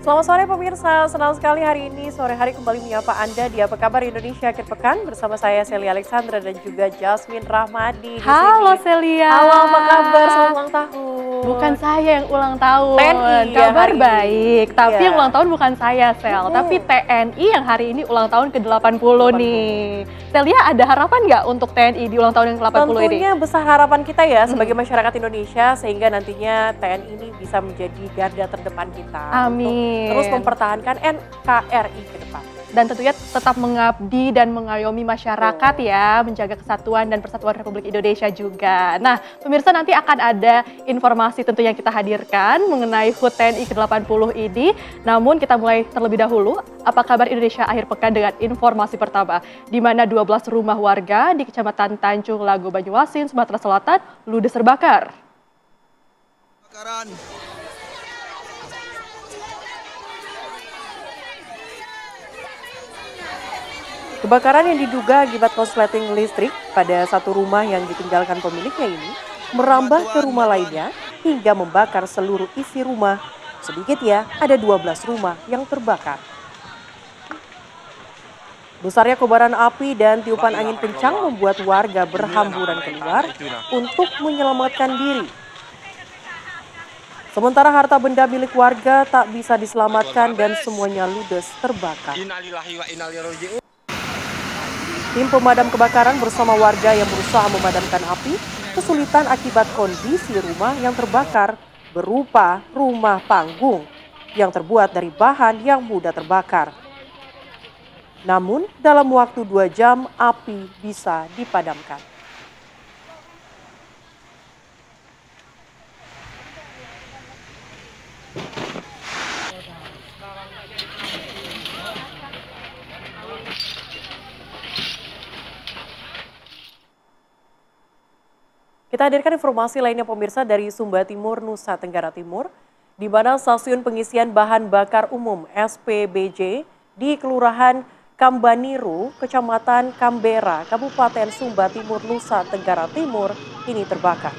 Selamat sore pemirsa, senang sekali hari ini sore hari kembali menyapa Anda di Apa Kabar Indonesia Akhir Pekan bersama saya Celia Alexandra dan juga Jasmine Rahmadi di Halo sini. Celia. Halo, apa kabar? Selamat ulang tahun. Bukan saya yang ulang tahun. TNI Kabar ya baik, tapi yang ulang tahun bukan saya, Sel. Tapi TNI yang hari ini ulang tahun ke-80 nih. Celia, ada harapan nggak untuk TNI di ulang tahun yang ke-80 ini? Tentunya besar harapan kita ya sebagai masyarakat Indonesia sehingga nantinya TNI ini bisa menjadi garda terdepan kita. Amin. Untuk terus mempertahankan NKRI ke depan. Dan tentunya tetap mengabdi dan mengayomi masyarakat ya, menjaga kesatuan dan persatuan Republik Indonesia juga. Nah, pemirsa nanti akan ada informasi tentunya yang kita hadirkan mengenai HUT TNI ke-80 ini. Namun kita mulai terlebih dahulu, Apa Kabar Indonesia Akhir Pekan dengan informasi pertama, di mana 12 rumah warga di Kecamatan Tanjung Lago Banyuasin, Sumatera Selatan, ludes terbakar. Kebakaran yang diduga akibat korsleting listrik pada satu rumah yang ditinggalkan pemiliknya ini merambah ke rumah lainnya hingga membakar seluruh isi rumah. Sedikitnya ada 12 rumah yang terbakar. Besarnya kobaran api dan tiupan angin kencang membuat warga berhamburan keluar untuk menyelamatkan diri. Sementara harta benda milik warga tak bisa diselamatkan dan semuanya ludes terbakar. Tim pemadam kebakaran bersama warga yang berusaha memadamkan api kesulitan akibat kondisi rumah yang terbakar berupa rumah panggung yang terbuat dari bahan yang mudah terbakar. Namun dalam waktu 2 jam api bisa dipadamkan. Kita hadirkan informasi lainnya pemirsa dari Sumba Timur, Nusa Tenggara Timur, di mana stasiun pengisian bahan bakar umum SPBJ di Kelurahan Kambaniru, Kecamatan Kambera, Kabupaten Sumba Timur, Nusa Tenggara Timur ini terbakar.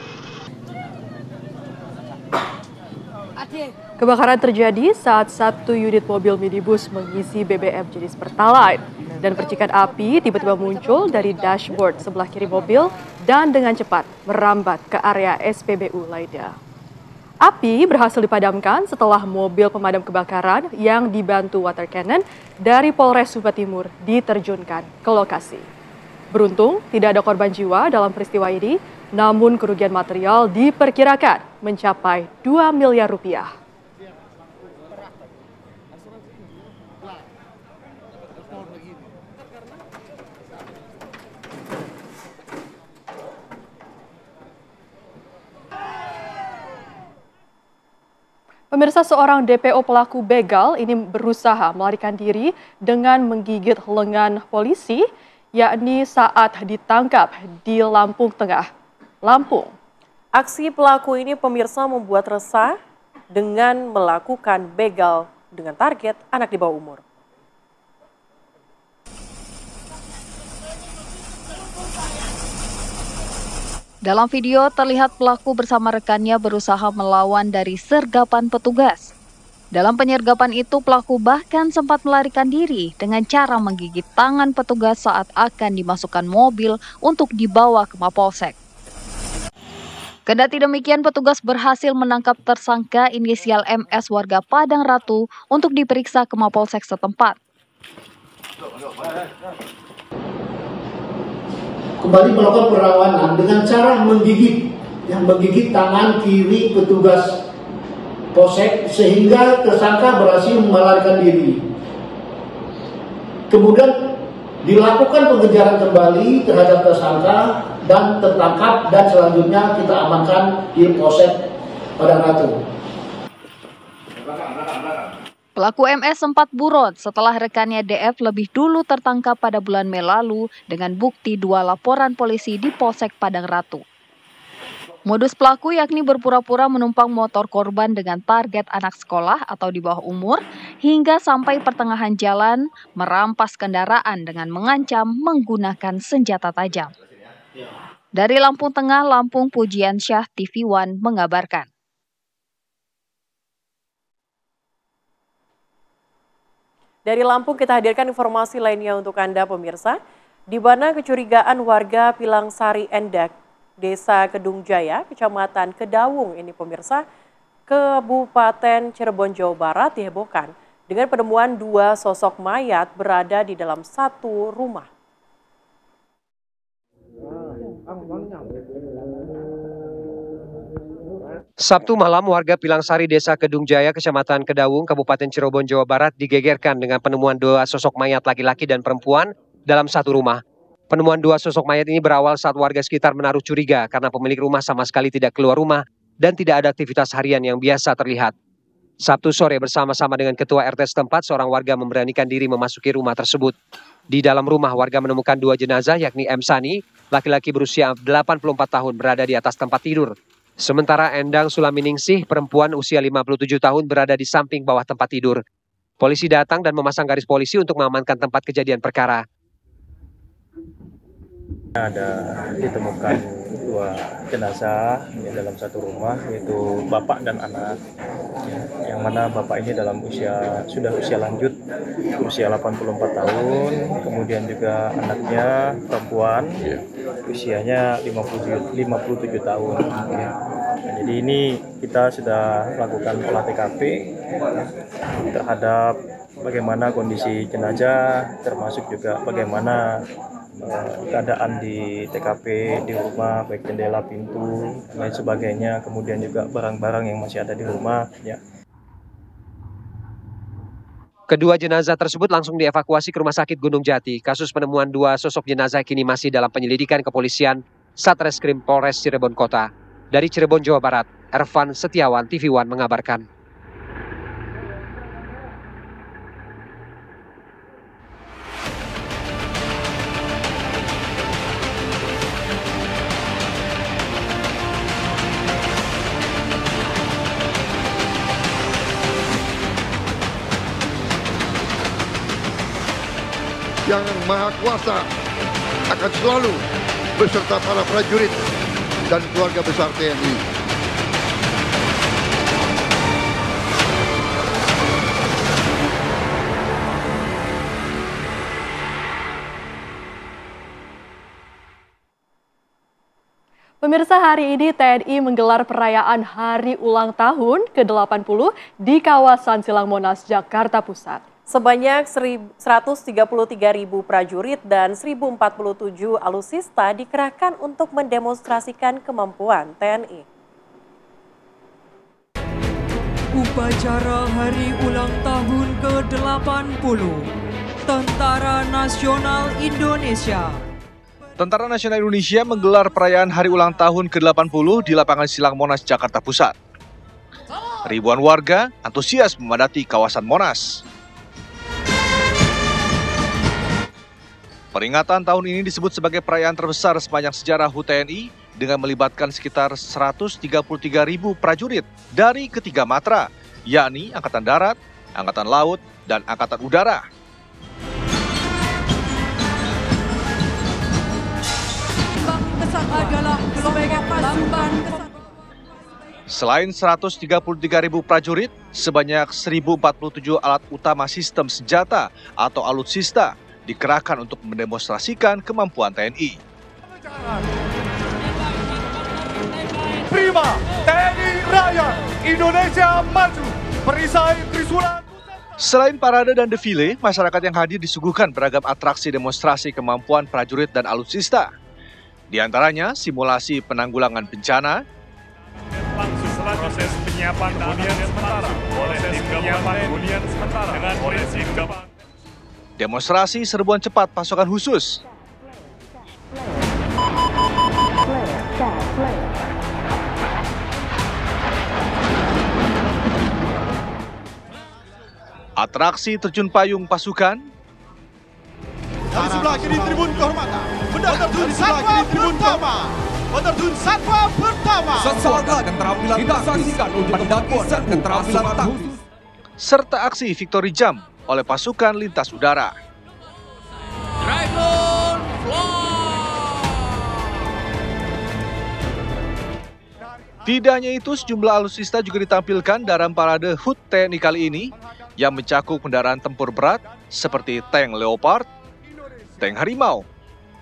Kebakaran terjadi saat satu unit mobil minibus mengisi BBM jenis Pertalite dan percikan api tiba-tiba muncul dari dashboard sebelah kiri mobil dan dengan cepat merambat ke area SPBU lainnya. Api berhasil dipadamkan setelah mobil pemadam kebakaran yang dibantu water cannon dari Polres Sumba Timur diterjunkan ke lokasi. Beruntung tidak ada korban jiwa dalam peristiwa ini, namun kerugian material diperkirakan mencapai 2 miliar rupiah. Pemirsa, seorang DPO pelaku begal ini berusaha melarikan diri dengan menggigit lengan polisi, yakni saat ditangkap di Lampung Tengah, Lampung. Aksi pelaku ini pemirsa membuat resah dengan melakukan begal dengan target anak di bawah umur. Dalam video terlihat pelaku bersama rekannya berusaha melawan dari sergapan petugas. Dalam penyergapan itu pelaku bahkan sempat melarikan diri dengan cara menggigit tangan petugas saat akan dimasukkan mobil untuk dibawa ke Mapolsek. Kendati demikian petugas berhasil menangkap tersangka inisial MS warga Padang Ratu untuk diperiksa ke Mapolsek setempat. Kembali melakukan perlawanan dengan cara menggigit tangan kiri petugas polsek sehingga tersangka berhasil melarikan diri. Kemudian dilakukan pengejaran kembali terhadap tersangka dan tertangkap dan selanjutnya kita amankan di Polsek Padang Ratu. Pelaku MS sempat buron setelah rekannya DF lebih dulu tertangkap pada bulan Mei lalu dengan bukti 2 laporan polisi di Polsek Padang Ratu. Modus pelaku yakni berpura-pura menumpang motor korban dengan target anak sekolah atau di bawah umur hingga sampai pertengahan jalan merampas kendaraan dengan mengancam menggunakan senjata tajam. Dari Lampung Tengah, Lampung, Pujiansyah TV One mengabarkan. Dari Lampung kita hadirkan informasi lainnya untuk Anda pemirsa, di mana kecurigaan warga Pilangsari Endak, Desa Kedung Jaya, Kecamatan Kedawung ini pemirsa, Kabupaten Cirebon, Jawa Barat dihebohkan dengan penemuan 2 sosok mayat berada di dalam satu rumah. Sabtu malam, warga Pilangsari, Desa Kedung Jaya, Kecamatan Kedawung, Kabupaten Cirebon, Jawa Barat digegerkan dengan penemuan 2 sosok mayat laki-laki dan perempuan dalam satu rumah. Penemuan 2 sosok mayat ini berawal saat warga sekitar menaruh curiga karena pemilik rumah sama sekali tidak keluar rumah dan tidak ada aktivitas harian yang biasa terlihat. Sabtu sore bersama-sama dengan Ketua RT setempat, seorang warga memberanikan diri memasuki rumah tersebut. Di dalam rumah, warga menemukan 2 jenazah yakni M. Sani, laki-laki berusia 84 tahun berada di atas tempat tidur. Sementara Endang Sulaminingsih, perempuan usia 57 tahun berada di samping bawah tempat tidur. Polisi datang dan memasang garis polisi untuk mengamankan tempat kejadian perkara. Ada ditemukan 2 jenazah dalam satu rumah, yaitu bapak dan anak. Yang mana bapak ini sudah usia lanjut, usia 84 tahun, kemudian juga anaknya perempuan, usianya 57 tahun. Jadi ini kita sudah melakukan olah TKP terhadap bagaimana kondisi jenazah, termasuk juga bagaimana keadaan di TKP, di rumah, baik jendela, pintu, dan lain sebagainya, kemudian juga barang-barang yang masih ada di rumah. Ya. Kedua jenazah tersebut langsung dievakuasi ke Rumah Sakit Gunung Jati. Kasus penemuan 2 sosok jenazah kini masih dalam penyelidikan kepolisian Satreskrim Polres Cirebon Kota. Dari Cirebon, Jawa Barat, Ervan Setiawan, TV One mengabarkan. Yang Maha Kuasa akan selalu beserta para prajurit dan keluarga besar TNI. Pemirsa, hari ini TNI menggelar perayaan Hari Ulang Tahun ke-80 di kawasan Silang Monas, Jakarta Pusat. Sebanyak 133.000 prajurit dan 1.047 alutsista dikerahkan untuk mendemonstrasikan kemampuan TNI. Upacara Hari Ulang Tahun ke-80 Tentara Nasional Indonesia. Tentara Nasional Indonesia menggelar perayaan Hari Ulang Tahun ke-80 di lapangan Silang Monas, Jakarta Pusat. Ribuan warga antusias memadati kawasan Monas. Peringatan tahun ini disebut sebagai perayaan terbesar sepanjang sejarah HUT TNI dengan melibatkan sekitar 133.000 prajurit dari ketiga matra, yakni Angkatan Darat, Angkatan Laut, dan Angkatan Udara. Selain 133.000 prajurit, sebanyak 1.047 alat utama sistem senjata atau alutsista dikerahkan untuk mendemonstrasikan kemampuan TNI. Prima, TNI Rakyat Indonesia Maju, perisai Trisulan. Selain parade dan defile, masyarakat yang hadir disuguhkan beragam atraksi demonstrasi kemampuan prajurit dan alutsista. Di antaranya simulasi penanggulangan bencana, proses penyiapan hunian sementara, proses penyiapan hunian sementara dengan prinsip demonstrasi serbuan cepat pasukan khusus, atraksi terjun payung pasukan, dari sebelah kiri tribun kehormatan, penerjun satwa pertama, penerjun satwa pertama, Sesaga dan keterampilan saksikan pendakian dan keterampilan taktis, serta aksi victory jump oleh pasukan lintas udara. Dragon Tidak hanya itu, sejumlah alutsista juga ditampilkan dalam parade HUT TNI kali ini, yang mencakup kendaraan tempur berat seperti tank Leopard, tank Harimau,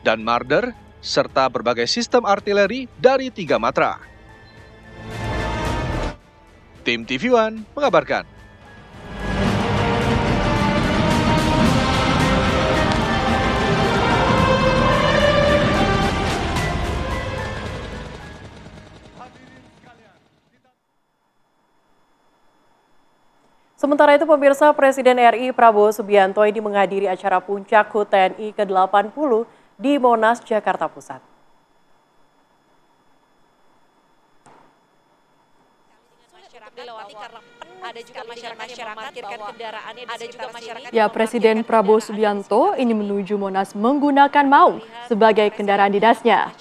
dan Marder, serta berbagai sistem artileri dari 3 matra. Tim TV One mengabarkan. Sementara itu, pemirsa, Presiden RI Prabowo Subianto ini menghadiri acara puncak HUT TNI ke-80 di Monas, Jakarta Pusat. Ya, Presiden Prabowo Subianto ini menuju Monas menggunakan maung sebagai kendaraan dinasnya.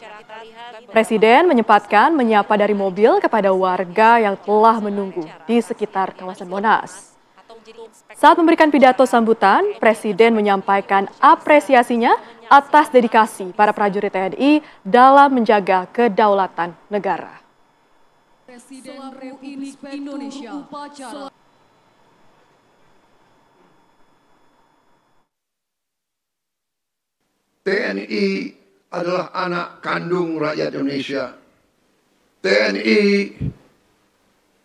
Presiden menyempatkan menyapa dari mobil kepada warga yang telah menunggu di sekitar kawasan Monas. Saat memberikan pidato sambutan, Presiden menyampaikan apresiasinya atas dedikasi para prajurit TNI dalam menjaga kedaulatan negara. Presiden Republik Indonesia. TNI adalah anak kandung rakyat Indonesia. TNI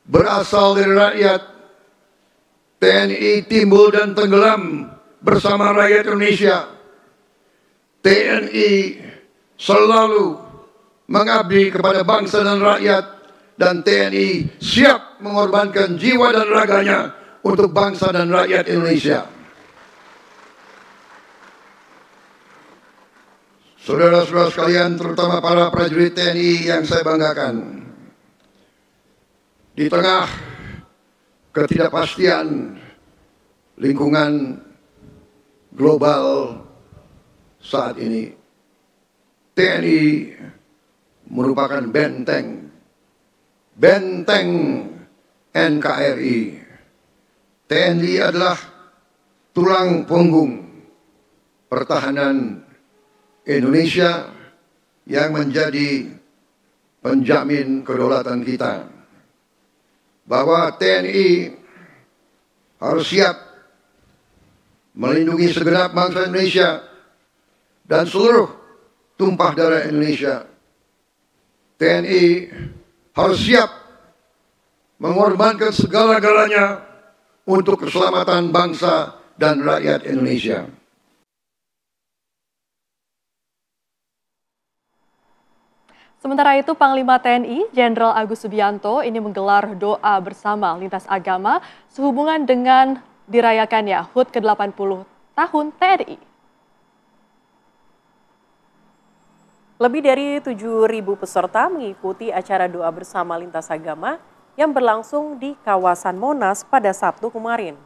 berasal dari rakyat. TNI timbul dan tenggelam bersama rakyat Indonesia. TNI selalu mengabdi kepada bangsa dan rakyat, dan TNI siap mengorbankan jiwa dan raganya untuk bangsa dan rakyat Indonesia. Saudara-saudara sekalian, terutama para prajurit TNI yang saya banggakan, di tengah ketidakpastian lingkungan global saat ini, TNI merupakan benteng NKRI. TNI adalah tulang punggung pertahanan Indonesia yang menjadi penjamin kedaulatan kita. Bahwa TNI harus siap melindungi segenap bangsa Indonesia dan seluruh tumpah darah Indonesia. TNI harus siap mengorbankan segala-galanya untuk keselamatan bangsa dan rakyat Indonesia. Sementara itu, Panglima TNI Jenderal Agus Subianto ini menggelar doa bersama lintas agama sehubungan dengan dirayakannya HUT ke-80 tahun TNI. Lebih dari 7.000 peserta mengikuti acara doa bersama lintas agama yang berlangsung di kawasan Monas pada Sabtu kemarin.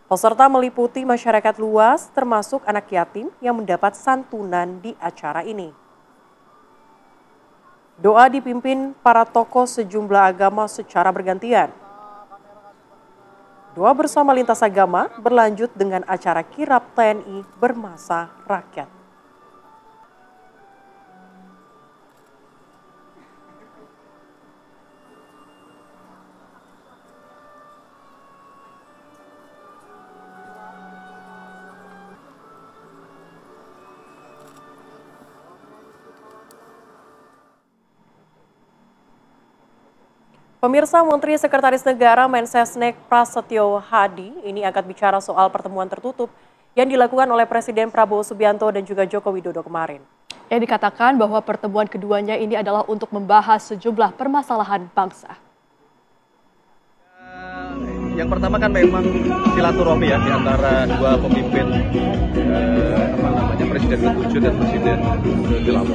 Peserta meliputi masyarakat luas, termasuk anak yatim yang mendapat santunan di acara ini. Doa dipimpin para tokoh sejumlah agama secara bergantian. Doa bersama lintas agama berlanjut dengan acara kirap TNI bermasa rakyat. Pemirsa, Menteri Sekretaris Negara Mensesnek Prasetyo Hadi ini angkat bicara soal pertemuan tertutup yang dilakukan oleh Presiden Prabowo Subianto dan juga Joko Widodo kemarin. Yang dikatakan bahwa pertemuan keduanya ini adalah untuk membahas sejumlah permasalahan bangsa. Yang pertama kan memang silaturahmi ya di antara dua pemimpin Presiden ke-7 dan Presiden ke-8.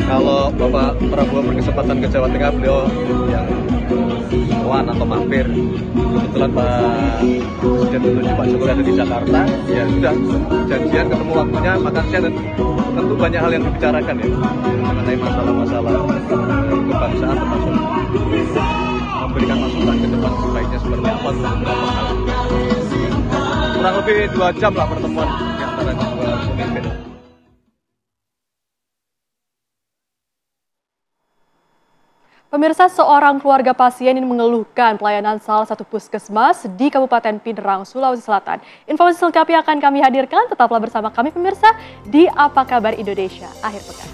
Kalau Bapak Prabowo berkesempatan ke Jawa Tengah, beliau yang kawan atau mampir. Kebetulan Pak Presiden ke-7 Pak Jokowi ada di Jakarta, ya sudah janjian ketemu waktunya makan siang, dan tentu banyak hal yang dibicarakan ya mengenai masalah-masalah kebangsaan, termasuk memberikan masukan ke depan sebaiknya seperti apa untuk beberapa hal. Kurang lebih 2 jam lah pertemuan di antara kedua pemimpin. Pemirsa, seorang keluarga pasien ini mengeluhkan pelayanan salah satu puskesmas di Kabupaten Pindrang, Sulawesi Selatan. Informasi selengkapnya akan kami hadirkan, tetaplah bersama kami pemirsa di Apa Kabar Indonesia Akhir Pekan.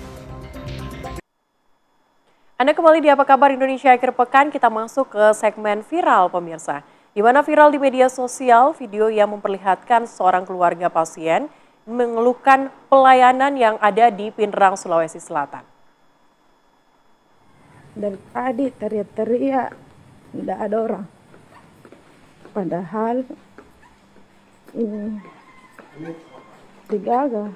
Anda kembali di Apa Kabar Indonesia Akhir Pekan, kita masuk ke segmen viral pemirsa. Di mana viral di media sosial video yang memperlihatkan seorang keluarga pasien mengeluhkan pelayanan yang ada di Pindrang, Sulawesi Selatan. Dari tadi teriak-teriak, tidak ada orang. Padahal ini digagal.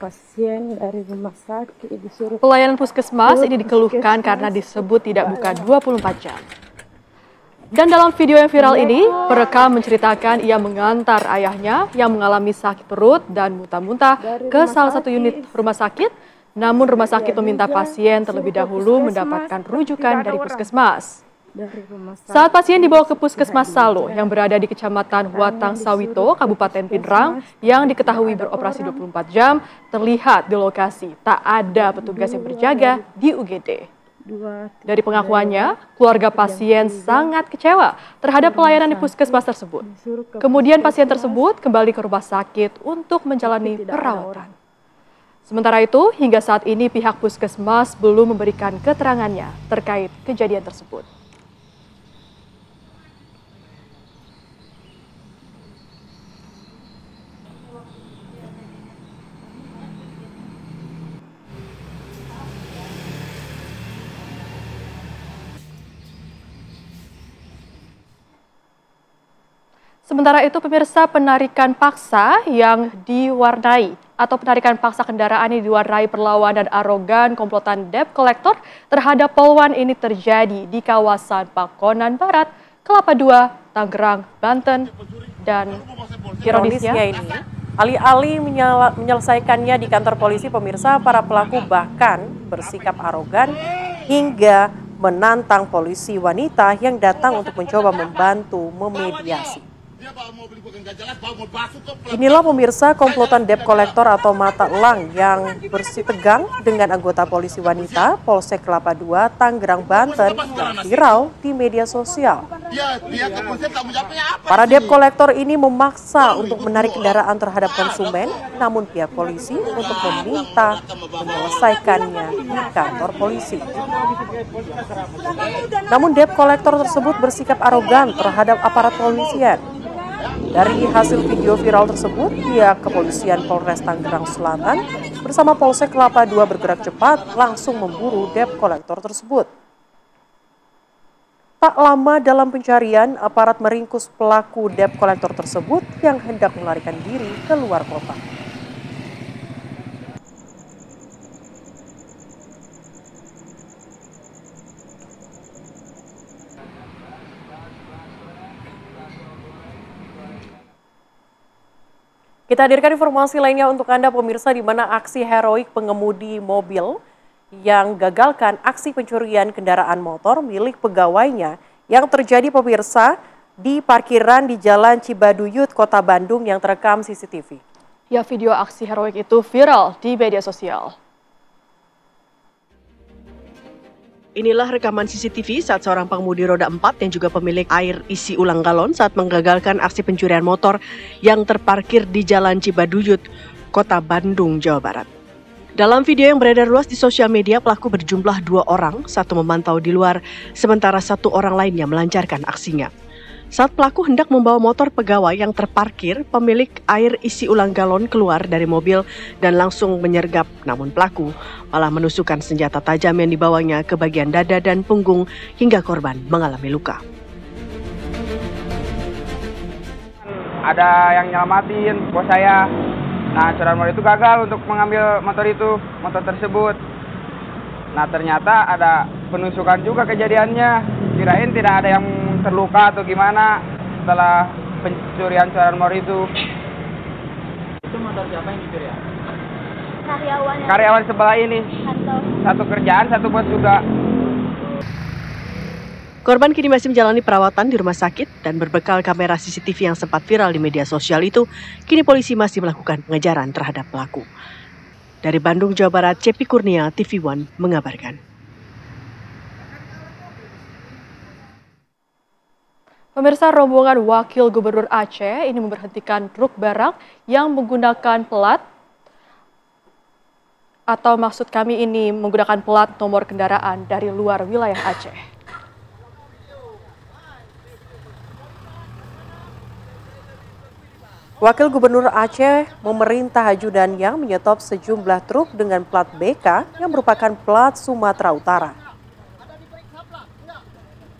Pasien dari rumah sakit disuruh. Pelayanan puskesmas ini dikeluhkan karena disebut tidak buka 24 jam. Dan dalam video yang viral ini, perekam menceritakan ia mengantar ayahnya yang mengalami sakit perut dan muntah-muntah ke salah satu unit rumah sakit. Namun rumah sakit meminta pasien terlebih dahulu mendapatkan rujukan dari puskesmas. Saat pasien dibawa ke puskesmas Salo yang berada di Kecamatan Huatang Sawito, Kabupaten Pindrang yang diketahui beroperasi 24 jam, terlihat di lokasi tak ada petugas yang berjaga di UGD. Dari pengakuannya, keluarga pasien sangat kecewa terhadap pelayanan di puskesmas tersebut. Kemudian pasien tersebut kembali ke rumah sakit untuk menjalani perawatan. Sementara itu, hingga saat ini pihak puskesmas belum memberikan keterangannya terkait kejadian tersebut. Sementara itu, pemirsa, penarikan paksa yang diwarnai atau penarikan paksa kendaraan yang diwarnai perlawanan dan arogan komplotan debt collector terhadap Polwan ini terjadi di kawasan Pakonan Barat, Kelapa II, Tangerang, Banten, dan ironisnya ini, alih-alih menyelesaikannya di kantor polisi pemirsa, para pelaku bahkan bersikap arogan hingga menantang polisi wanita yang datang untuk mencoba membantu memediasi. Inilah pemirsa komplotan debt collector atau mata elang yang bersih tegang dengan anggota polisi wanita Polsek Kelapa II, Tangerang, Banten yang viral di media sosial. Para debt collector ini memaksa untuk menarik kendaraan terhadap konsumen, namun pihak polisi untuk meminta menyelesaikannya di kantor polisi. Namun debt collector tersebut bersikap arogan terhadap aparat polisian. Dari hasil video viral tersebut, pihak kepolisian Polres Tangerang Selatan bersama Polsek Kelapa II bergerak cepat langsung memburu debt collector tersebut. Tak lama dalam pencarian, aparat meringkus pelaku debt collector tersebut yang hendak melarikan diri ke luar kota. Kita hadirkan informasi lainnya untuk Anda pemirsa, di mana aksi heroik pengemudi mobil yang gagalkan aksi pencurian kendaraan motor milik pegawainya yang terjadi pemirsa di parkiran di Jalan Cibaduyut, Kota Bandung yang terekam CCTV. Ya, video aksi heroik itu viral di media sosial. Inilah rekaman CCTV saat seorang pengemudi roda 4 yang juga pemilik air isi ulang galon saat menggagalkan aksi pencurian motor yang terparkir di Jalan Cibaduyut, Kota Bandung, Jawa Barat. Dalam video yang beredar luas di sosial media, pelaku berjumlah 2 orang, satu memantau di luar, sementara 1 orang lainnya melancarkan aksinya. Saat pelaku hendak membawa motor pegawai yang terparkir, pemilik air isi ulang galon keluar dari mobil dan langsung menyergap. Namun pelaku malah menusukkan senjata tajam yang dibawanya ke bagian dada dan punggung hingga korban mengalami luka. Ada yang nyelamatin bos saya. Nah, curanmor itu gagal untuk mengambil motor tersebut. Nah, ternyata ada penusukan juga kejadiannya. Kirain tidak ada yang terluka atau gimana setelah pencurian curanmor itu. Itu motor siapa yang dicuri ya? Karyawan sebelah ini. Satu kerjaan, satu bos juga. Korban kini masih menjalani perawatan di rumah sakit dan berbekal kamera CCTV yang sempat viral di media sosial itu, kini polisi masih melakukan pengejaran terhadap pelaku. Dari Bandung, Jawa Barat, Cepi Kurnia, TV One mengabarkan. Pemirsa, rombongan Wakil Gubernur Aceh ini memberhentikan truk barang yang menggunakan plat atau maksud kami ini menggunakan plat nomor kendaraan dari luar wilayah Aceh. Wakil Gubernur Aceh memerintah ajudan yang menyetop sejumlah truk dengan plat BK yang merupakan plat Sumatera Utara.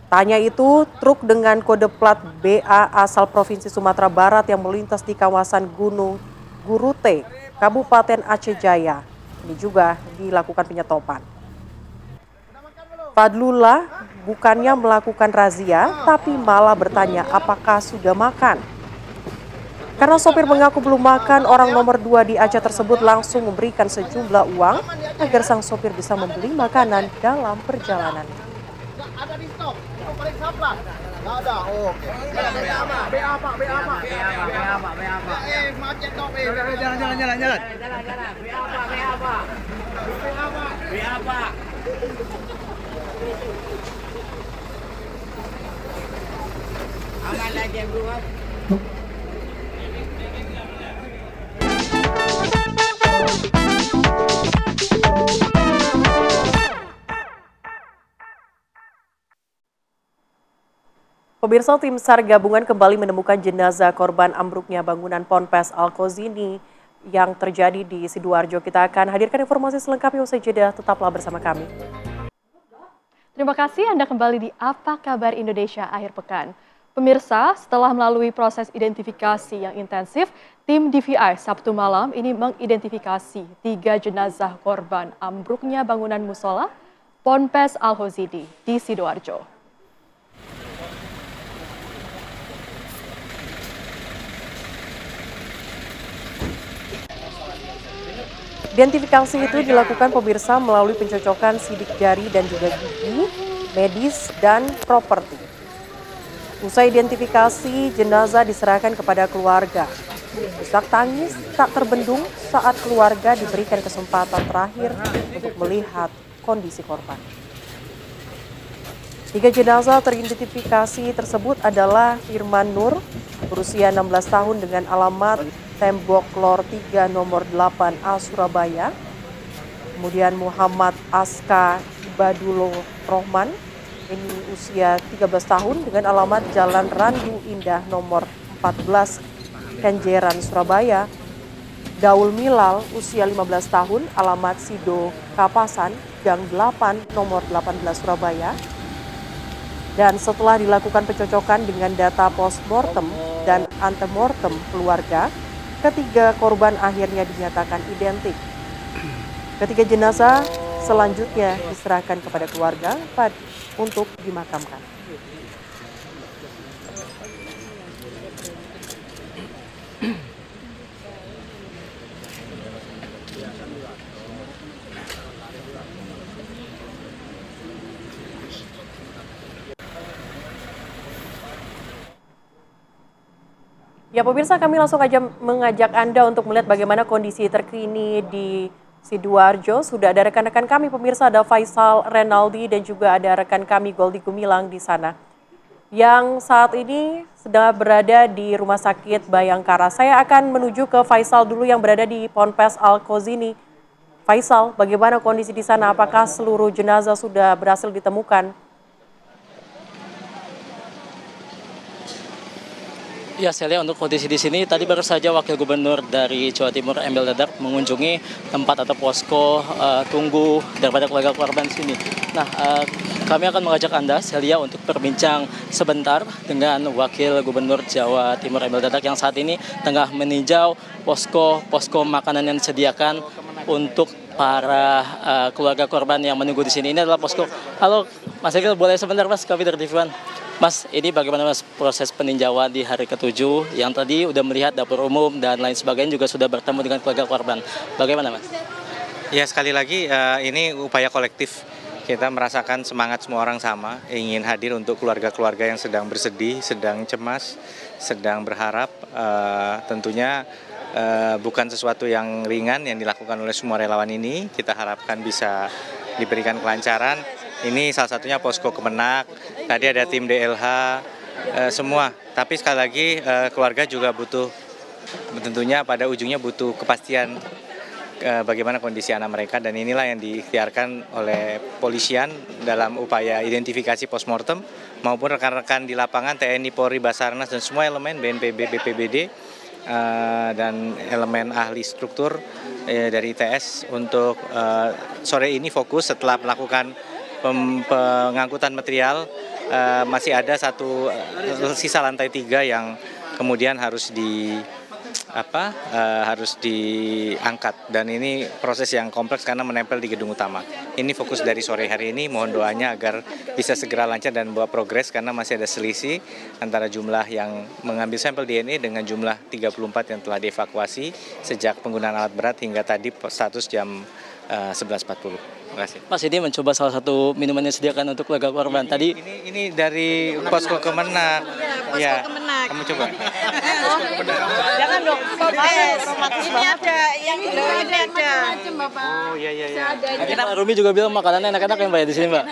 Tanya itu, truk dengan kode plat BA asal Provinsi Sumatera Barat yang melintas di kawasan Gunung Gurute, Kabupaten Aceh Jaya. Ini juga dilakukan penyetopan. Fadlullah bukannya melakukan razia, tapi malah bertanya apakah sudah makan. Karena sopir mengaku belum makan, orang nomor 2 di Aceh tersebut langsung memberikan sejumlah uang agar sang sopir bisa membeli makanan dalam perjalanan. Ada di stok, itu paling saplas. Nggak ada, oke. BA Pak. Macet dong, jalan. BA Pak. Aman lagi yang buat. Pemirsa, tim SAR gabungan kembali menemukan jenazah korban ambruknya bangunan Ponpes Al-Khozini yang terjadi di Sidoarjo. Kita akan hadirkan informasi selengkapnya usai jeda. Tetaplah bersama kami. Terima kasih Anda kembali di Apa Kabar Indonesia akhir pekan. Pemirsa, setelah melalui proses identifikasi yang intensif, tim DVI Sabtu malam ini mengidentifikasi 3 jenazah korban ambruknya bangunan musola Ponpes Al-Khozini di Sidoarjo. Identifikasi itu dilakukan pemirsa melalui pencocokan sidik jari dan juga gigi, medis, dan properti. Usai identifikasi, jenazah diserahkan kepada keluarga. Isak tangis tak terbendung saat keluarga diberikan kesempatan terakhir untuk melihat kondisi korban. 3 jenazah teridentifikasi tersebut adalah Firman Nur, berusia 16 tahun dengan alamat Tembok Lor 3 nomor 8A Surabaya. Kemudian Muhammad Aska Ibadulo Rohman, ini usia 13 tahun dengan alamat Jalan Randu Indah nomor 14 Kenjeran Surabaya. Daul Milal, usia 15 tahun, alamat Sido Kapasan, Gang 8 nomor 18 Surabaya. Dan setelah dilakukan pencocokan dengan data postmortem dan antemortem keluarga, ketiga korban akhirnya dinyatakan identik. Ketiga jenazah selanjutnya diserahkan kepada keluarga untuk dimakamkan. Ya pemirsa, kami langsung aja mengajak Anda untuk melihat bagaimana kondisi terkini di Sidoarjo. Sudah ada rekan-rekan kami pemirsa, ada Faisal Renaldi dan juga ada rekan kami Goldi Gumilang di sana. Yang saat ini sedang berada di Rumah Sakit Bayangkara. Saya akan menuju ke Faisal dulu yang berada di Ponpes Al-Khozini. Faisal, bagaimana kondisi di sana? Apakah seluruh jenazah sudah berhasil ditemukan? Ya, Celia, untuk kondisi di sini tadi baru saja Wakil Gubernur dari Jawa Timur Emil Dardak mengunjungi tempat atau posko tunggu daripada keluarga korban di sini. Nah, kami akan mengajak Anda, Celia, untuk berbincang sebentar dengan Wakil Gubernur Jawa Timur Emil Dardak yang saat ini tengah meninjau posko makanan yang disediakan untuk para keluarga korban yang menunggu di sini. Ini adalah posko. Halo, Mas Emil, boleh sebentar Mas, kami dari TV1. Mas, ini bagaimana Mas proses peninjauan di hari ke-7 yang tadi udah melihat dapur umum dan lain sebagainya juga sudah bertemu dengan keluarga korban. Bagaimana Mas? Ya, sekali lagi ini upaya kolektif. Kita merasakan semangat semua orang sama, ingin hadir untuk keluarga-keluarga yang sedang bersedih, sedang cemas, sedang berharap. Tentunya bukan sesuatu yang ringan yang dilakukan oleh semua relawan ini. Kita harapkan bisa diberikan kelancaran. Ini salah satunya posko Kemenak, tadi ada tim DLH, semua. Tapi sekali lagi keluarga juga butuh, tentunya pada ujungnya butuh kepastian bagaimana kondisi anak mereka, dan inilah yang diikhtiarkan oleh polisian dalam upaya identifikasi postmortem maupun rekan-rekan di lapangan TNI, Polri, Basarnas dan semua elemen BNPB, BPBD dan elemen ahli struktur dari ITS untuk sore ini fokus setelah melakukan pengangkutan material. Masih ada satu sisa lantai 3 yang kemudian harus diangkat, dan ini proses yang kompleks karena menempel di gedung utama. Ini fokus dari sore hari ini, mohon doanya agar bisa segera lancar dan membawa progres karena masih ada selisih antara jumlah yang mengambil sampel DNA dengan jumlah 34 yang telah dievakuasi sejak penggunaan alat berat hingga tadi status jam 11.40. Terima kasih. Mas, ini mencoba salah satu minuman yang disediakan untuk keluarga korban. Tadi ini dari Posko Kemenak. Ya, kamu coba. Jangan dong. Ini ada yang ini ada. Oh iya. Pak Rumi juga bilang makanannya enak-enak ya Mbak di sini, Mbak.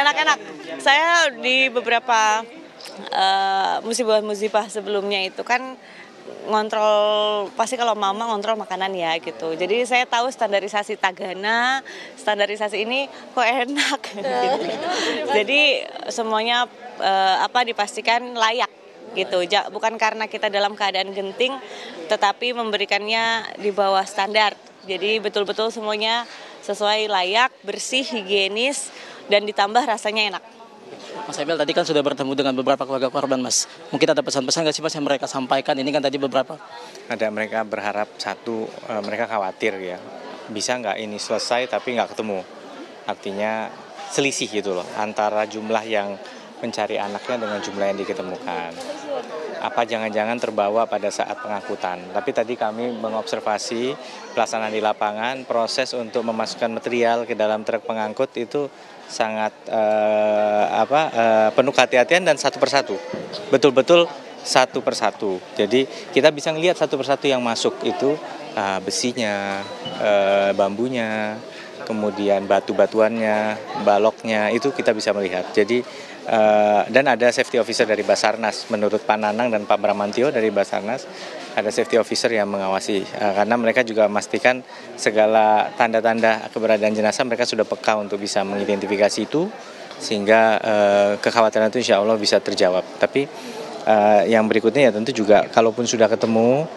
Enak-enak. Saya di beberapa musibah-musibah sebelumnya itu kan ngontrol, pasti kalau mama ngontrol makanan ya gitu. Jadi saya tahu standarisasi Tagana, standarisasi ini kok enak gitu. Jadi semuanya dipastikan layak gitu. Bukan karena kita dalam keadaan genting, tetapi memberikannya di bawah standar. Jadi betul-betul semuanya sesuai layak, bersih, higienis, dan ditambah rasanya enak. Mas Emil tadi kan sudah bertemu dengan beberapa keluarga korban, Mas. Mungkin ada pesan-pesan nggak sih Mas yang mereka sampaikan? Ini kan tadi beberapa. Ada, mereka berharap mereka khawatir ya. Bisa nggak ini selesai tapi nggak ketemu. Artinya selisih gitu loh antara jumlah yang mencari anaknya dengan jumlah yang diketemukan. Apa jangan-jangan terbawa pada saat pengangkutan. Tapi tadi kami mengobservasi pelaksanaan di lapangan, proses untuk memasukkan material ke dalam truk pengangkut itu sangat penuh kehati-hatian dan satu persatu. Betul-betul satu persatu. Jadi kita bisa ngelihat satu persatu yang masuk itu besinya, bambunya, kemudian batu-batuannya, baloknya, itu kita bisa melihat. Jadi dan ada safety officer dari Basarnas, menurut Pak Nanang dan Pak Bramantio dari Basarnas, ada safety officer yang mengawasi karena mereka juga memastikan segala tanda-tanda keberadaan jenazah mereka sudah peka untuk bisa mengidentifikasi itu, sehingga kekhawatiran itu insya Allah bisa terjawab. Tapi yang berikutnya ya tentu juga kalaupun sudah ketemu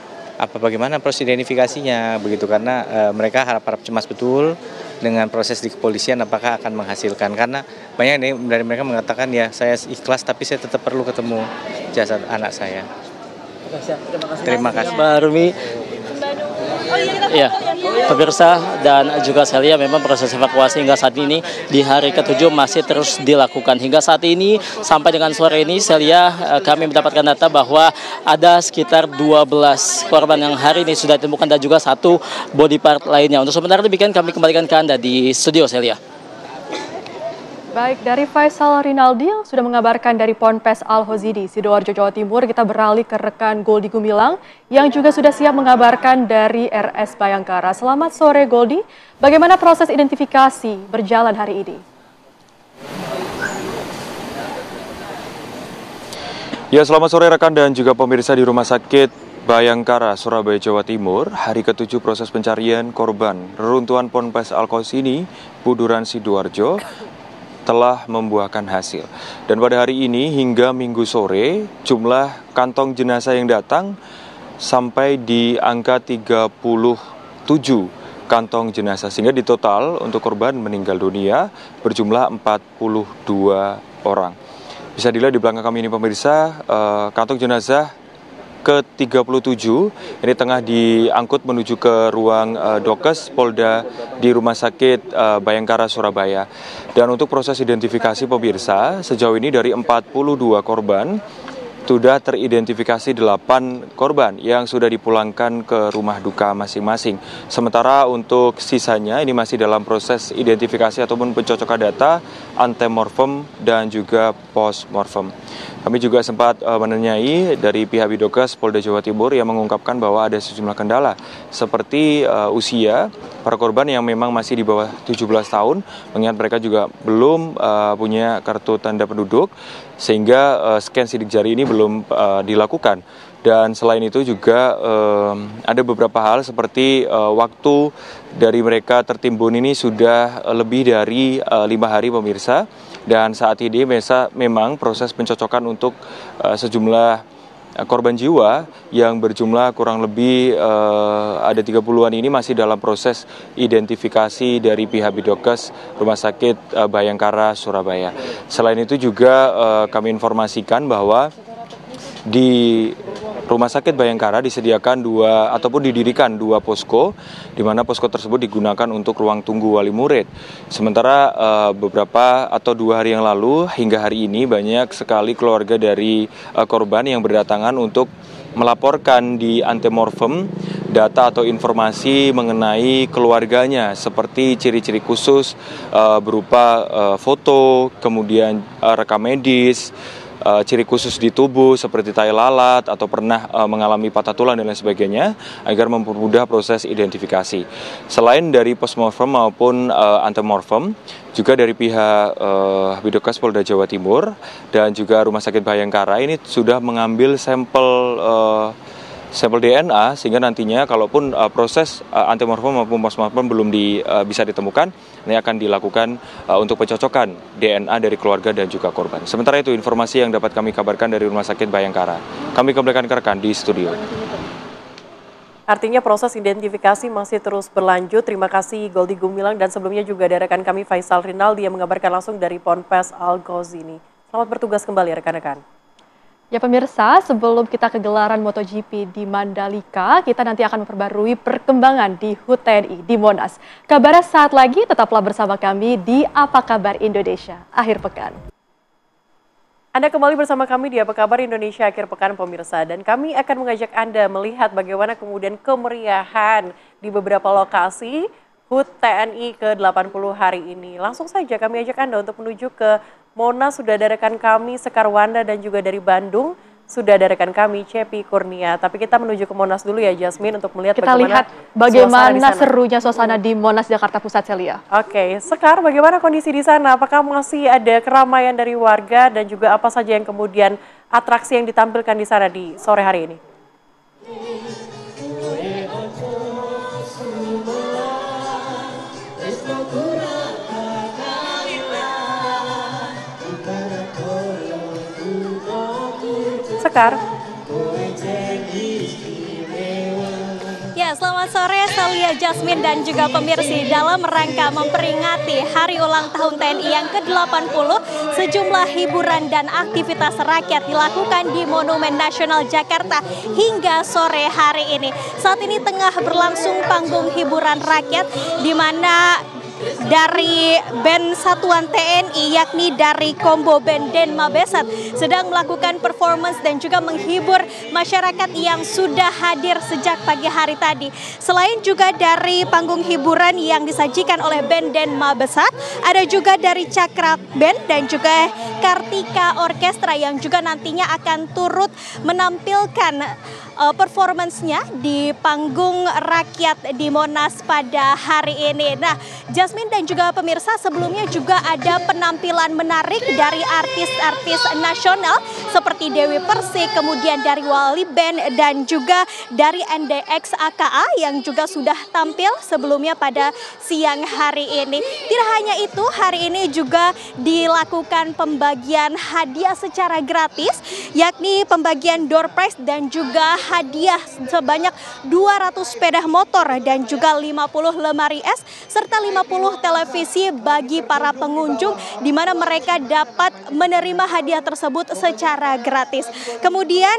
bagaimana proses identifikasinya begitu, karena mereka harap cemas betul dengan proses di kepolisian apakah akan menghasilkan, karena banyak dari mereka mengatakan ya saya ikhlas tapi saya tetap perlu ketemu jasad anak saya. Terima kasih Mbak Rumi. Ya, pemirsa dan juga Celia, memang proses evakuasi hingga saat ini di hari ke-7 masih terus dilakukan. Hingga saat ini sampai dengan sore ini Celia, kami mendapatkan data bahwa ada sekitar 12 korban yang hari ini sudah ditemukan dan juga 1 body part lainnya. Untuk sementara demikian kami kembalikan ke Anda di studio, Celia. Baik, dari Faisal Rinaldi yang sudah mengabarkan dari Ponpes Al-Hozidi, Sidoarjo, Jawa Timur, kita beralih ke rekan Goldi Gumilang yang juga sudah siap mengabarkan dari RS Bayangkara. Selamat sore Goldi, bagaimana proses identifikasi berjalan hari ini? Ya, selamat sore rekan dan juga pemirsa di Rumah Sakit Bayangkara, Surabaya, Jawa Timur. Hari ke-7 proses pencarian korban reruntuhan Ponpes Al-Hozidi, Buduran, Sidoarjo telah membuahkan hasil. Dan pada hari ini hingga Minggu sore jumlah kantong jenazah yang datang sampai di angka 37 kantong jenazah, sehingga di total untuk korban meninggal dunia berjumlah 42 orang. Bisa dilihat di belakang kami ini pemirsa, kantong jenazah ke-37 ini tengah diangkut menuju ke ruang Dokes Polda di Rumah Sakit Bayangkara, Surabaya. Dan untuk proses identifikasi pemirsa, sejauh ini dari 42 korban sudah teridentifikasi 8 korban yang sudah dipulangkan ke rumah duka masing-masing. Sementara untuk sisanya ini masih dalam proses identifikasi ataupun pencocokan data antemortem dan juga postmortem. Kami juga sempat menanyai dari pihak Bidokes Polda Jawa Timur yang mengungkapkan bahwa ada sejumlah kendala seperti usia para korban yang memang masih di bawah 17 tahun, mengingat mereka juga belum punya kartu tanda penduduk, sehingga scan sidik jari ini belum dilakukan. Dan selain itu juga ada beberapa hal seperti waktu dari mereka tertimbun ini sudah lebih dari 5 hari pemirsa. Dan saat ini memang proses pencocokan untuk sejumlah korban jiwa yang berjumlah kurang lebih ada 30-an ini masih dalam proses identifikasi dari pihak Bidokes Rumah Sakit Bayangkara Surabaya. Selain itu juga kami informasikan bahwa di Rumah Sakit Bayangkara disediakan didirikan dua posko, di mana posko tersebut digunakan untuk ruang tunggu wali murid. Sementara beberapa atau 2 hari yang lalu hingga hari ini banyak sekali keluarga dari korban yang berdatangan untuk melaporkan di antemortem data atau informasi mengenai keluarganya, seperti ciri-ciri khusus berupa foto, kemudian rekam medis, ciri khusus di tubuh seperti tai lalat atau pernah mengalami patah tulang dan lain sebagainya, agar mempermudah proses identifikasi. Selain dari postmortem maupun antemortem, juga dari pihak Bidokes Polda Jawa Timur dan juga Rumah Sakit Bayangkara ini sudah mengambil sampel DNA, sehingga nantinya kalaupun proses antemortem maupun postmortem belum bisa ditemukan, ini akan dilakukan untuk pencocokan DNA dari keluarga dan juga korban. Sementara itu informasi yang dapat kami kabarkan dari Rumah Sakit Bayangkara. Kami kembalikan ke rekan di studio. Artinya proses identifikasi masih terus berlanjut. Terima kasih Goldi Gumilang, dan sebelumnya juga ada rekan kami Faisal Rinaldi yang mengabarkan langsung dari Ponpes Al Ghazini. Selamat bertugas kembali rekan-rekan. Ya pemirsa, sebelum kita ke gelaran MotoGP di Mandalika, kita nanti akan memperbarui perkembangan di HUT TNI di Monas. Kabarnya saat lagi, tetaplah bersama kami di Apa Kabar Indonesia Akhir Pekan. Anda kembali bersama kami di Apa Kabar Indonesia Akhir Pekan pemirsa, dan kami akan mengajak Anda melihat bagaimana kemudian kemeriahan di beberapa lokasi HUT TNI ke-80 hari ini. Langsung saja kami ajak Anda untuk menuju ke Monas. Sudah ada rekan kami Sekar Wanda, dan juga dari Bandung sudah ada rekan kami Cepi Kurnia. Tapi kita menuju ke Monas dulu ya Jasmine, untuk melihat bagaimana serunya suasana di Monas Jakarta Pusat, Celia. Oke, Sekar, bagaimana kondisi di sana? Apakah masih ada keramaian dari warga, dan juga apa saja yang kemudian atraksi yang ditampilkan di sana di sore hari ini? Sekar. Ya, selamat sore Celia, Jasmine, dan juga pemirsa. Dalam rangka memperingati Hari Ulang Tahun TNI yang ke-80, sejumlah hiburan dan aktivitas rakyat dilakukan di Monumen Nasional Jakarta hingga sore hari ini. Saat ini tengah berlangsung panggung hiburan rakyat, di mana dari band satuan TNI, yakni dari Combo Band Den Mabesat, sedang melakukan performance dan juga menghibur masyarakat yang sudah hadir sejak pagi hari tadi. Selain juga dari panggung hiburan yang disajikan oleh band Den Mabesat, ada juga dari Cakra Band dan juga Kartika Orkestra yang juga nantinya akan turut menampilkan performance-nya di panggung rakyat di Monas pada hari ini. Nah, Jasmine dan juga pemirsa, sebelumnya juga ada penampilan menarik dari artis-artis nasional seperti Dewi Persik, kemudian dari Wali Band, dan juga dari NDX AKA yang juga sudah tampil sebelumnya pada siang hari ini. Tidak hanya itu, hari ini juga dilakukan pembagian hadiah secara gratis, yakni pembagian door prize dan juga hadiah sebanyak 200 sepeda motor dan juga 50 lemari es serta 50 televisi bagi para pengunjung, di mana mereka dapat menerima hadiah tersebut secara gratis. Kemudian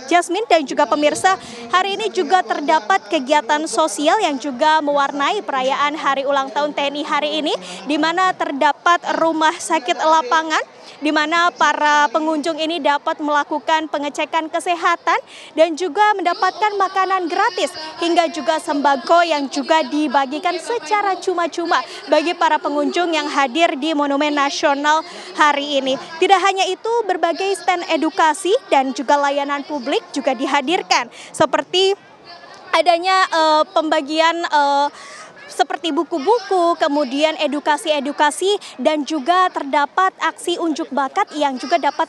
Jasmine dan juga pemirsa, hari ini juga terdapat kegiatan sosial yang juga mewarnai perayaan Hari Ulang Tahun TNI hari ini, di mana terdapat rumah sakit lapangan, di mana para pengunjung ini dapat melakukan pengecekan kesehatan dan juga mendapatkan makanan gratis hingga juga sembako yang juga dibagikan secara cuma-cuma percuma bagi para pengunjung yang hadir di Monumen Nasional hari ini. Tidak hanya itu, berbagai stand edukasi dan juga layanan publik juga dihadirkan, seperti adanya pembagian seperti buku-buku, kemudian edukasi-edukasi, dan juga terdapat aksi unjuk bakat yang juga dapat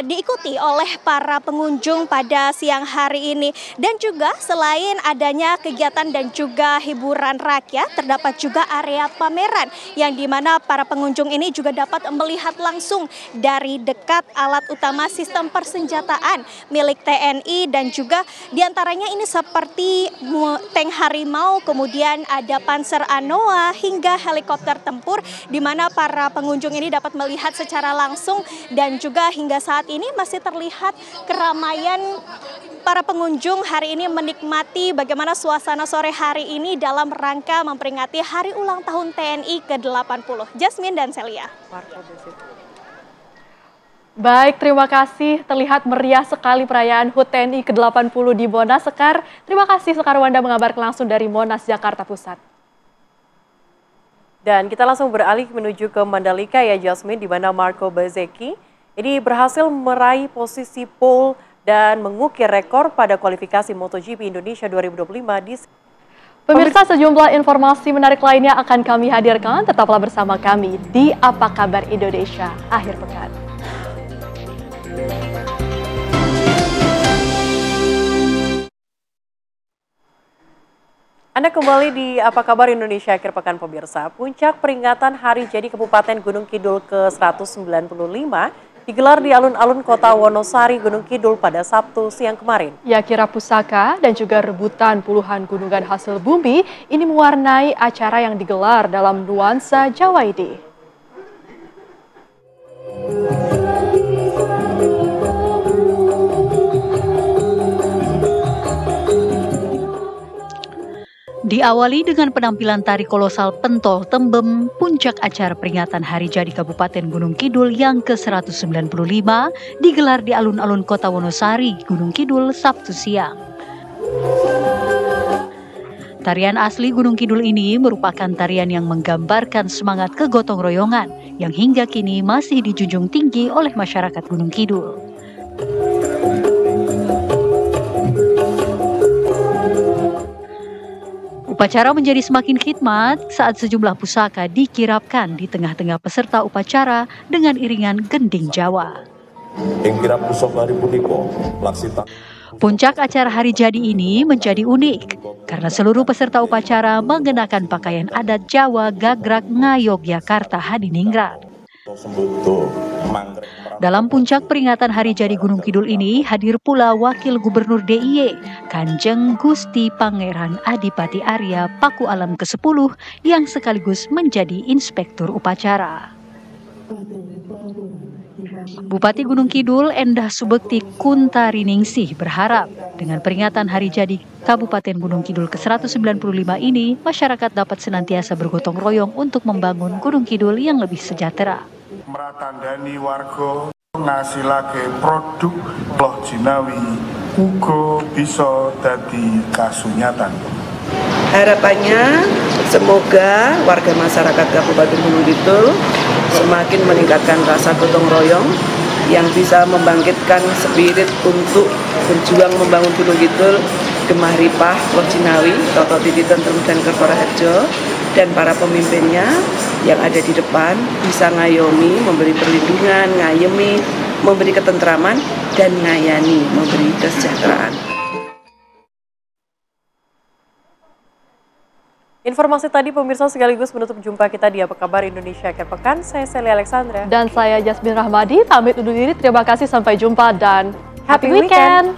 diikuti oleh para pengunjung pada siang hari ini. Dan juga selain adanya kegiatan dan juga hiburan rakyat, terdapat juga area pameran yang dimana para pengunjung ini juga dapat melihat langsung dari dekat alat utama sistem persenjataan milik TNI, dan juga diantaranya ini seperti tank harimau, kemudian ada Panzer Anoa hingga helikopter tempur, di mana para pengunjung ini dapat melihat secara langsung, dan juga hingga saat ini masih terlihat keramaian para pengunjung hari ini menikmati bagaimana suasana sore hari ini dalam rangka memperingati Hari Ulang Tahun TNI ke-80. Jasmine dan Celia. Baik, terima kasih. Terlihat meriah sekali perayaan HUT TNI ke-80 di Monas. Sekar, terima kasih Sekar Wanda mengabarkan langsung dari Monas, Jakarta Pusat. Dan kita langsung beralih menuju ke Mandalika ya Jasmine, di mana Marco Bezzecchi ini berhasil meraih posisi pole dan mengukir rekor pada kualifikasi MotoGP Indonesia 2025 di... Pemirsa, sejumlah informasi menarik lainnya akan kami hadirkan. Tetaplah bersama kami di Apa Kabar Indonesia Akhir Pekan. Anda kembali di Apa Kabar Indonesia Akhir Pekan pemirsa. Puncak peringatan Hari Jadi Kabupaten Gunung Kidul ke-195 digelar di alun-alun Kota Wonosari, Gunung Kidul pada Sabtu siang kemarin. Ya, kirap pusaka dan juga rebutan puluhan gunungan hasil bumi ini mewarnai acara yang digelar dalam nuansa Jawa ini. Diawali dengan penampilan tari kolosal Pentol Tembem, puncak acara peringatan Hari Jadi Kabupaten Gunung Kidul yang ke-195 digelar di alun-alun Kota Wonosari, Gunung Kidul, Sabtu siang. Tarian asli Gunung Kidul ini merupakan tarian yang menggambarkan semangat kegotong royongan yang hingga kini masih dijunjung tinggi oleh masyarakat Gunung Kidul. Upacara menjadi semakin khidmat saat sejumlah pusaka dikirapkan di tengah-tengah peserta upacara dengan iringan gending Jawa. Puncak acara Hari Jadi ini menjadi unik karena seluruh peserta upacara mengenakan pakaian adat Jawa Gagrak Ngayogyakarta Hadiningrat. Dalam puncak peringatan Hari Jadi Gunung Kidul ini hadir pula Wakil Gubernur DIY, Kanjeng Gusti Pangeran Adipati Arya Paku Alam ke-10 yang sekaligus menjadi inspektur upacara. Bupati Gunung Kidul Endah Subekti Kuntariningsih berharap dengan peringatan Hari Jadi Kabupaten Gunung Kidul ke-195 ini, masyarakat dapat senantiasa bergotong royong untuk membangun Gunung Kidul yang lebih sejahtera. Meratandani warga ngasilake produk loh jinawi uga bisa dadi kasunyatan. Harapannya semoga warga masyarakat Kabupaten Gunung Kidul semakin meningkatkan rasa gotong royong yang bisa membangkitkan spirit untuk berjuang membangun Gunung Kidul, Gemah Ripah, Loh Jinawi, Toto Titi Tentrem dan Kertora Harjo, dan para pemimpinnya yang ada di depan bisa ngayomi, memberi perlindungan, ngayemi, memberi ketentraman, dan ngayani, memberi kesejahteraan. Informasi tadi pemirsa sekaligus menutup jumpa kita di Apa Kabar Indonesia Akhir Pekan. Saya Celia Alexandra. Dan saya Jasmine Rahmadi, pamit undur diri. Terima kasih, sampai jumpa dan happy weekend.